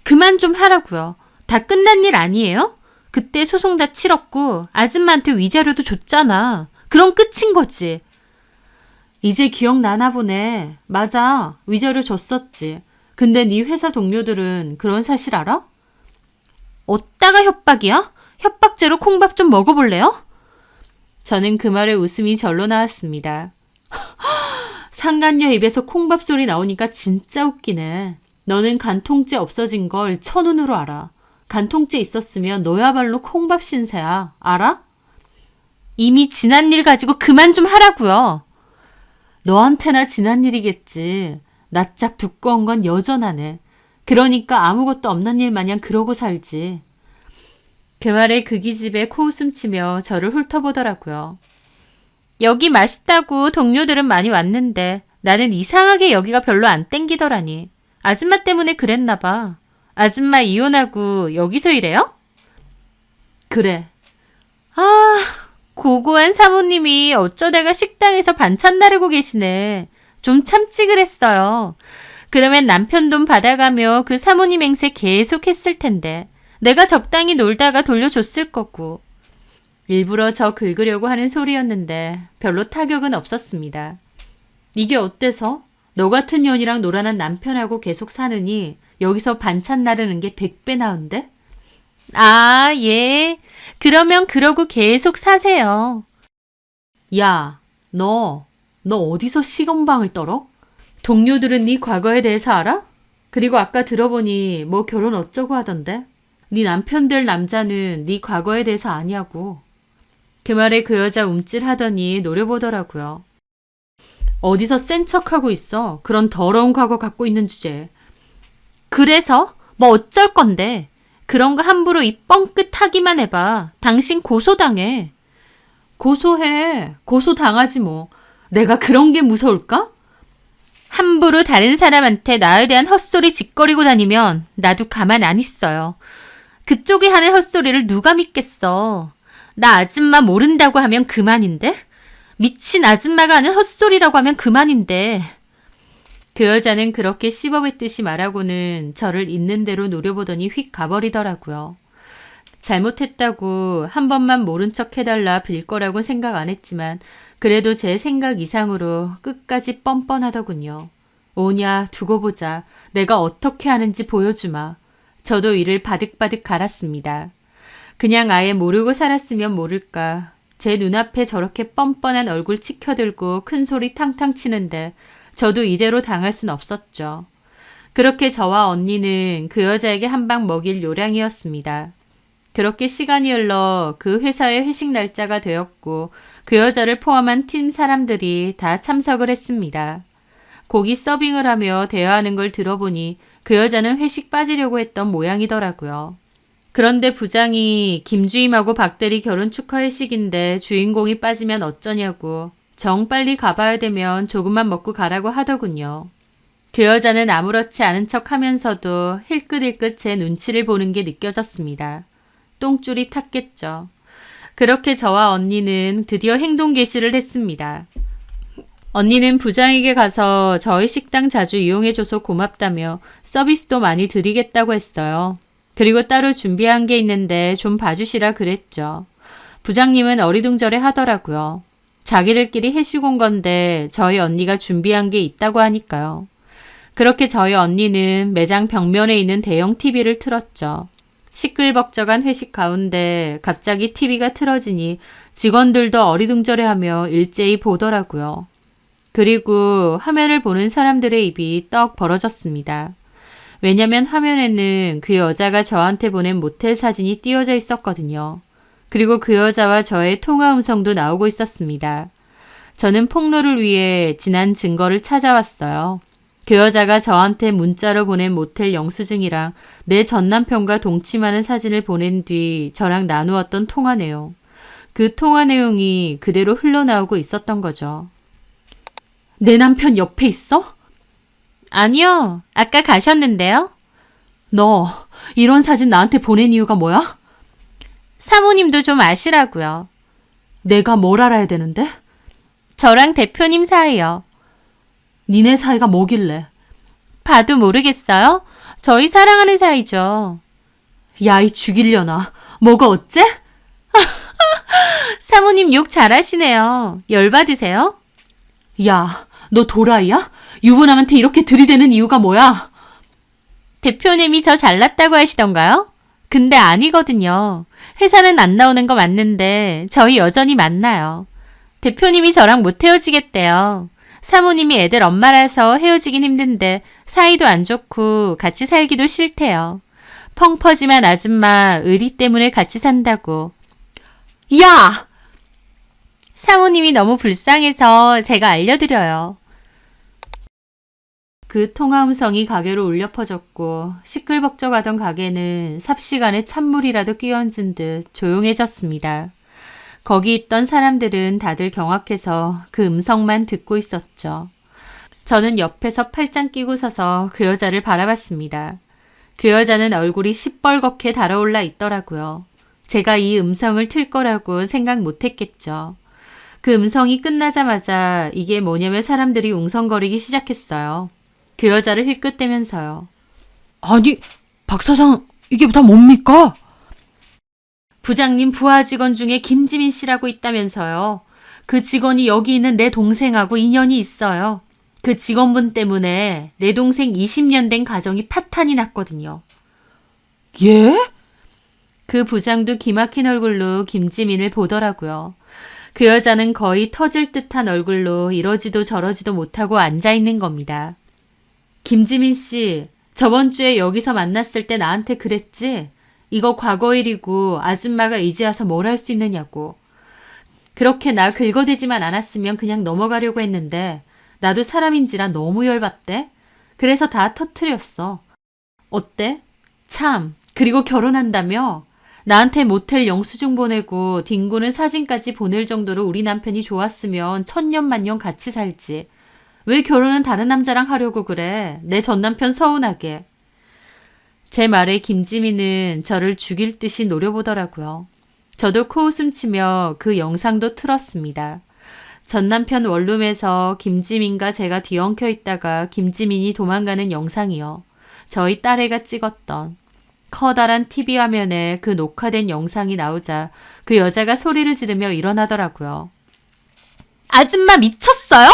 S1: 그만 좀 하라고요. 다 끝난 일 아니에요? 그때 소송 다 치렀고 아줌마한테 위자료도 줬잖아. 그럼 끝인 거지. 이제 기억나나 보네. 맞아. 위자료 줬었지. 근데 네 회사 동료들은 그런 사실 알아? 어디다가 협박이야? 협박죄로 콩밥 좀 먹어볼래요? 저는 그 말에 웃음이 절로 나왔습니다. 상간녀 입에서 콩밥 소리 나오니까 진짜 웃기네. 너는 간통죄 없어진 걸 천운으로 알아. 간통죄 있었으면 너야말로 콩밥 신세야. 알아? 이미 지난 일 가지고 그만 좀 하라고요. 너한테나 지난 일이겠지. 낯짝 두꺼운 건 여전하네. 그러니까 아무것도 없는 일 마냥 그러고 살지. 그 말에 그 기집애 코웃음 치며 저를 훑어보더라고요. 여기 맛있다고 동료들은 많이 왔는데 나는 이상하게 여기가 별로 안 땡기더라니. 아줌마 때문에 그랬나 봐. 아줌마 이혼하고 여기서 일해요? 그래. 아, 고고한 사모님이 어쩌다가 식당에서 반찬 나르고 계시네. 좀 참지 그랬어요. 그러면 남편 돈 받아가며 그 사모님 행세 계속 했을 텐데. 내가 적당히 놀다가 돌려줬을 거고. 일부러 저 긁으려고 하는 소리였는데 별로 타격은 없었습니다. 이게 어때서? 너 같은 년이랑 놀아난 남편하고 계속 사느니 여기서 반찬 나르는 게 100배 나은데? 아, 예. 그러면 그러고 계속 사세요. 야, 너 어디서 시건방을 떨어? 동료들은 네 과거에 대해서 알아? 그리고 아까 들어보니 뭐 결혼 어쩌고 하던데? 네 남편 될 남자는 네 과거에 대해서 아냐고. 그 말에 그 여자 움찔하더니 노려보더라고요. 어디서 센 척하고 있어. 그런 더러운 과거 갖고 있는 주제에. 그래서? 뭐 어쩔 건데. 그런 거 함부로 입 뻥끗 하기만 해봐. 당신 고소당해. 고소해. 고소당하지 뭐. 내가 그런 게 무서울까? 함부로 다른 사람한테 나에 대한 헛소리 짓거리고 다니면 나도 가만 안 있어요. 그쪽이 하는 헛소리를 누가 믿겠어. 나 아줌마 모른다고 하면 그만인데? 미친 아줌마가 하는 헛소리라고 하면 그만인데. 그 여자는 그렇게 씹어뱉듯이 말하고는 저를 있는 대로 노려보더니 휙 가버리더라고요. 잘못했다고 한 번만 모른 척 해달라 빌 거라고 생각 안 했지만 그래도 제 생각 이상으로 끝까지 뻔뻔하더군요. 오냐 두고 보자. 내가 어떻게 하는지 보여주마. 저도 이를 바득바득 갈았습니다. 그냥 아예 모르고 살았으면 모를까. 제 눈앞에 저렇게 뻔뻔한 얼굴 치켜들고 큰 소리 탕탕 치는데 저도 이대로 당할 순 없었죠. 그렇게 저와 언니는 그 여자에게 한 방 먹일 요량이었습니다. 그렇게 시간이 흘러 그 회사의 회식 날짜가 되었고 그 여자를 포함한 팀 사람들이 다 참석을 했습니다. 고기 서빙을 하며 대화하는 걸 들어보니 그 여자는 회식 빠지려고 했던 모양이더라고요. 그런데 부장이 김주임하고 박대리 결혼 축하 회식인데 주인공이 빠지면 어쩌냐고 정 빨리 가봐야 되면 조금만 먹고 가라고 하더군요. 그 여자는 아무렇지 않은 척 하면서도 힐끗힐끗 제 눈치를 보는 게 느껴졌습니다. 똥줄이 탔겠죠. 그렇게 저와 언니는 드디어 행동 개시를 했습니다. 언니는 부장에게 가서 저희 식당 자주 이용해줘서 고맙다며 서비스도 많이 드리겠다고 했어요. 그리고 따로 준비한 게 있는데 좀 봐주시라 그랬죠. 부장님은 어리둥절해 하더라고요. 자기들끼리 회식 온 건데 저희 언니가 준비한 게 있다고 하니까요. 그렇게 저희 언니는 매장 벽면에 있는 대형 TV를 틀었죠. 시끌벅적한 회식 가운데 갑자기 TV가 틀어지니 직원들도 어리둥절해하며 일제히 보더라고요. 그리고 화면을 보는 사람들의 입이 떡 벌어졌습니다. 왜냐면 화면에는 그 여자가 저한테 보낸 모텔 사진이 띄워져 있었거든요. 그리고 그 여자와 저의 통화 음성도 나오고 있었습니다. 저는 폭로를 위해 지난 증거를 찾아왔어요. 그 여자가 저한테 문자로 보낸 모텔 영수증이랑 내 전남편과 동침하는 사진을 보낸 뒤 저랑 나누었던 통화 내용. 그 통화 내용이 그대로 흘러나오고 있었던 거죠. 내 남편 옆에 있어? 아니요. 아까 가셨는데요. 너 이런 사진 나한테 보낸 이유가 뭐야? 사모님도 좀 아시라고요. 내가 뭘 알아야 되는데? 저랑 대표님 사이요. 니네 사이가 뭐길래? 봐도 모르겠어요? 저희 사랑하는 사이죠. 야, 이 죽이려나. 뭐가 어째? 사모님 욕 잘하시네요. 열받으세요? 야, 너 도라이야? 유부남한테 이렇게 들이대는 이유가 뭐야? 대표님이 저 잘났다고 하시던가요? 근데 아니거든요. 회사는 안 나오는 거 맞는데 저희 여전히 만나요. 대표님이 저랑 못 헤어지겠대요. 사모님이 애들 엄마라서 헤어지긴 힘든데 사이도 안 좋고 같이 살기도 싫대요. 펑퍼짐한 아줌마 의리 때문에 같이 산다고. 야! 사모님이 너무 불쌍해서 제가 알려드려요. 그 통화음성이 가게로 울려 퍼졌고 시끌벅적하던 가게는 삽시간에 찬물이라도 끼얹은 듯 조용해졌습니다. 거기 있던 사람들은 다들 경악해서 그 음성만 듣고 있었죠. 저는 옆에서 팔짱 끼고 서서 그 여자를 바라봤습니다. 그 여자는 얼굴이 시뻘겋게 달아올라 있더라고요. 제가 이 음성을 틀 거라고 생각 못했겠죠. 그 음성이 끝나자마자 이게 뭐냐며 사람들이 웅성거리기 시작했어요. 그 여자를 힐끗대면서요. 아니, 박 사장, 이게 다 뭡니까? 부장님 부하 직원 중에 김지민 씨라고 있다면서요. 그 직원이 여기 있는 내 동생하고 인연이 있어요. 그 직원분 때문에 내 동생 20년 된 가정이 파탄이 났거든요. 예? 그 부장도 기막힌 얼굴로 김지민을 보더라고요. 그 여자는 거의 터질 듯한 얼굴로 이러지도 저러지도 못하고 앉아있는 겁니다. 김지민 씨, 저번 주에 여기서 만났을 때 나한테 그랬지? 이거 과거 일이고 아줌마가 이제 와서 뭘 할 수 있느냐고. 그렇게 나 긁어대지만 않았으면 그냥 넘어가려고 했는데 나도 사람인지라 너무 열받대. 그래서 다 터트렸어. 어때? 참, 그리고 결혼한다며? 나한테 모텔 영수증 보내고 뒹구는 사진까지 보낼 정도로 우리 남편이 좋았으면 천년만년 같이 살지. 왜 결혼은 다른 남자랑 하려고 그래? 내 전 남편 서운하게. 제 말에 김지민은 저를 죽일 듯이 노려보더라고요. 저도 코웃음 치며 그 영상도 틀었습니다. 전 남편 원룸에서 김지민과 제가 뒤엉켜 있다가 김지민이 도망가는 영상이요. 저희 딸애가 찍었던 커다란 TV 화면에 그 녹화된 영상이 나오자 그 여자가 소리를 지르며 일어나더라고요. 아줌마 미쳤어요?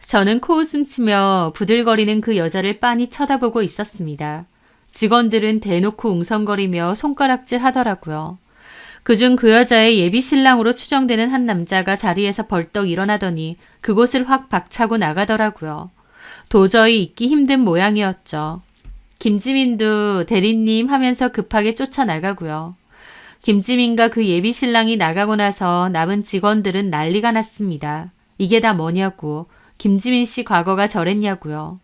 S1: 저는 코웃음 치며 부들거리는 그 여자를 빤히 쳐다보고 있었습니다. 직원들은 대놓고 웅성거리며 손가락질 하더라고요. 그중 그 여자의 예비 신랑으로 추정되는 한 남자가 자리에서 벌떡 일어나더니 그곳을 확 박차고 나가더라고요. 도저히 있기 힘든 모양이었죠. 김지민도 대리님 하면서 급하게 쫓아나가고요. 김지민과 그 예비 신랑이 나가고 나서 남은 직원들은 난리가 났습니다. 이게 다 뭐냐고, 김지민 씨 과거가 저랬냐고요.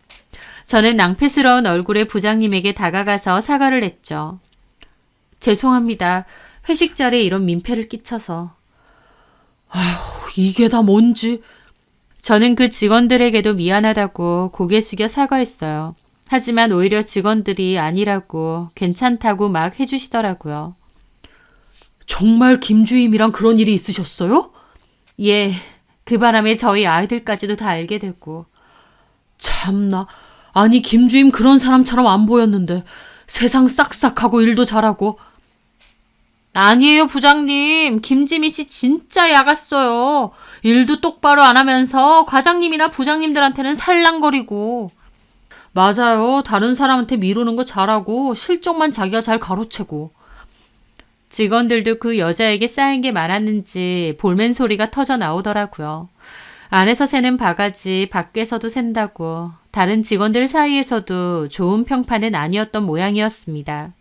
S1: 저는 낭패스러운 얼굴의 부장님에게 다가가서 사과를 했죠. 죄송합니다. 회식 자리에 이런 민폐를 끼쳐서.
S2: 아휴, 이게 다 뭔지.
S1: 저는 그 직원들에게도 미안하다고 고개 숙여 사과했어요. 하지만 오히려 직원들이 아니라고 괜찮다고 막 해주시더라고요.
S2: 정말 김주임이랑 그런 일이 있으셨어요?
S1: 예, 그 바람에 저희 아이들까지도 다 알게 됐고.
S2: 참나, 아니 김주임 그런 사람처럼 안 보였는데 세상 싹싹하고 일도 잘하고.
S1: 아니에요, 부장님. 김지민 씨 진짜 야갔어요. 일도 똑바로 안 하면서 과장님이나 부장님들한테는 살랑거리고.
S2: 맞아요. 다른 사람한테 미루는 거 잘하고 실적만 자기가 잘 가로채고.
S1: 직원들도 그 여자에게 쌓인 게 많았는지 볼멘 소리가 터져 나오더라고요. 안에서 새는 바가지 밖에서도 샌다고 다른 직원들 사이에서도 좋은 평판은 아니었던 모양이었습니다.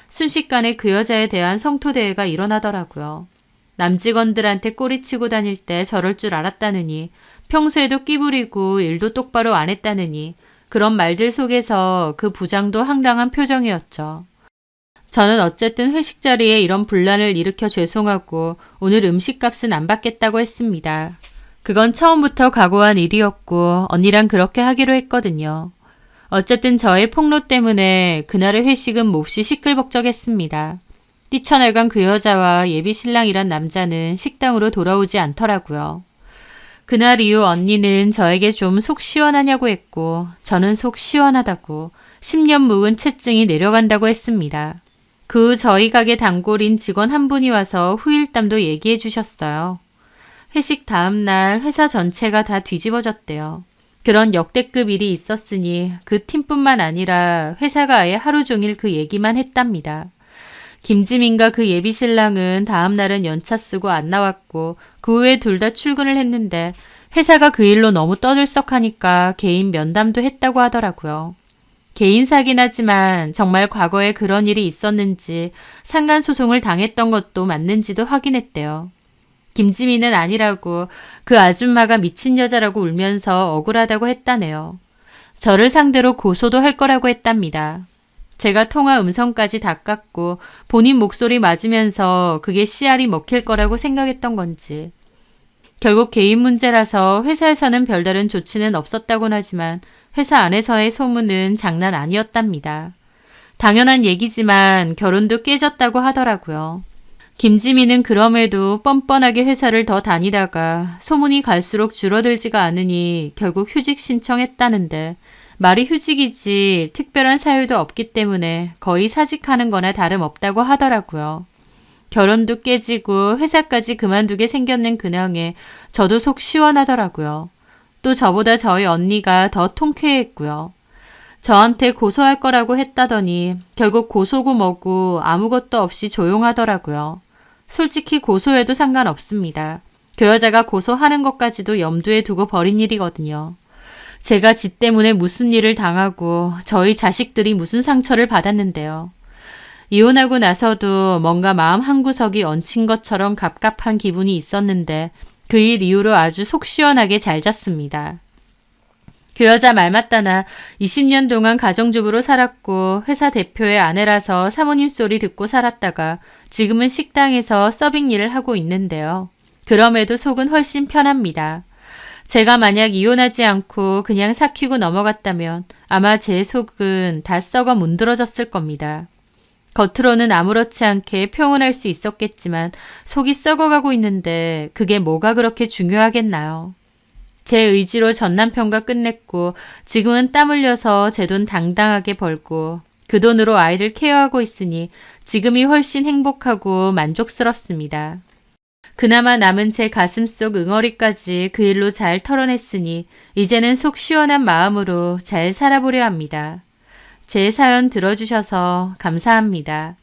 S1: 순식간에 그 여자에 대한 성토대회가 일어나더라고요. 남직원들한테 꼬리치고 다닐 때 저럴 줄 알았다느니, 평소에도 끼부리고 일도 똑바로 안 했다느니, 그런 말들 속에서 그 부장도 황당한 표정이었죠. 저는 어쨌든 회식 자리에 이런 분란을 일으켜 죄송하고 오늘 음식값은 안 받겠다고 했습니다. 그건 처음부터 각오한 일이었고 언니랑 그렇게 하기로 했거든요. 어쨌든 저의 폭로 때문에 그날의 회식은 몹시 시끌벅적했습니다. 뛰쳐나간 그 여자와 예비 신랑이란 남자는 식당으로 돌아오지 않더라고요. 그날 이후 언니는 저에게 좀 속 시원하냐고 했고 저는 속 시원하다고 10년 묵은 채증이 내려간다고 했습니다. 그 저희 가게 단골인 직원 한 분이 와서 후일담도 얘기해 주셨어요. 회식 다음 날 회사 전체가 다 뒤집어졌대요. 그런 역대급 일이 있었으니 그 팀뿐만 아니라 회사가 아예 하루 종일 그 얘기만 했답니다. 김지민과 그 예비 신랑은 다음 날은 연차 쓰고 안 나왔고 그 후에 둘 다 출근을 했는데 회사가 그 일로 너무 떠들썩하니까 개인 면담도 했다고 하더라고요. 개인사긴 하지만 정말 과거에 그런 일이 있었는지 상간소송을 당했던 것도 맞는지도 확인했대요. 김지민은 아니라고 그 아줌마가 미친 여자라고 울면서 억울하다고 했다네요. 저를 상대로 고소도 할 거라고 했답니다. 제가 통화 음성까지 다 깠고 본인 목소리 맞으면서 그게 씨알이 먹힐 거라고 생각했던 건지. 결국 개인 문제라서 회사에서는 별다른 조치는 없었다곤 하지만 회사 안에서의 소문은 장난 아니었답니다. 당연한 얘기지만 결혼도 깨졌다고 하더라고요. 김지민은 그럼에도 뻔뻔하게 회사를 더 다니다가 소문이 갈수록 줄어들지가 않으니 결국 휴직 신청했다는데 말이 휴직이지 특별한 사유도 없기 때문에 거의 사직하는 거나 다름없다고 하더라고요. 결혼도 깨지고 회사까지 그만두게 생겼는 근황에 저도 속 시원하더라고요. 또 저보다 저희 언니가 더 통쾌했고요. 저한테 고소할 거라고 했다더니 결국 고소고 뭐고 아무것도 없이 조용하더라고요. 솔직히 고소해도 상관없습니다. 그 여자가 고소하는 것까지도 염두에 두고 벌인 일이거든요. 제가 지 때문에 무슨 일을 당하고 저희 자식들이 무슨 상처를 받았는데요. 이혼하고 나서도 뭔가 마음 한구석이 얹힌 것처럼 갑갑한 기분이 있었는데 그 일 이후로 아주 속 시원하게 잘 잤습니다. 그 여자 말 맞다나 20년 동안 가정주부로 살았고 회사 대표의 아내라서 사모님 소리 듣고 살았다가 지금은 식당에서 서빙 일을 하고 있는데요. 그럼에도 속은 훨씬 편합니다. 제가 만약 이혼하지 않고 그냥 삭히고 넘어갔다면 아마 제 속은 다 썩어 문드러졌을 겁니다. 겉으로는 아무렇지 않게 표현할 수 있었겠지만 속이 썩어가고 있는데 그게 뭐가 그렇게 중요하겠나요? 제 의지로 전 남편과 끝냈고 지금은 땀 흘려서 제 돈 당당하게 벌고 그 돈으로 아이를 케어하고 있으니 지금이 훨씬 행복하고 만족스럽습니다. 그나마 남은 제 가슴 속 응어리까지 그 일로 잘 털어냈으니 이제는 속 시원한 마음으로 잘 살아보려 합니다. 제 사연 들어주셔서 감사합니다.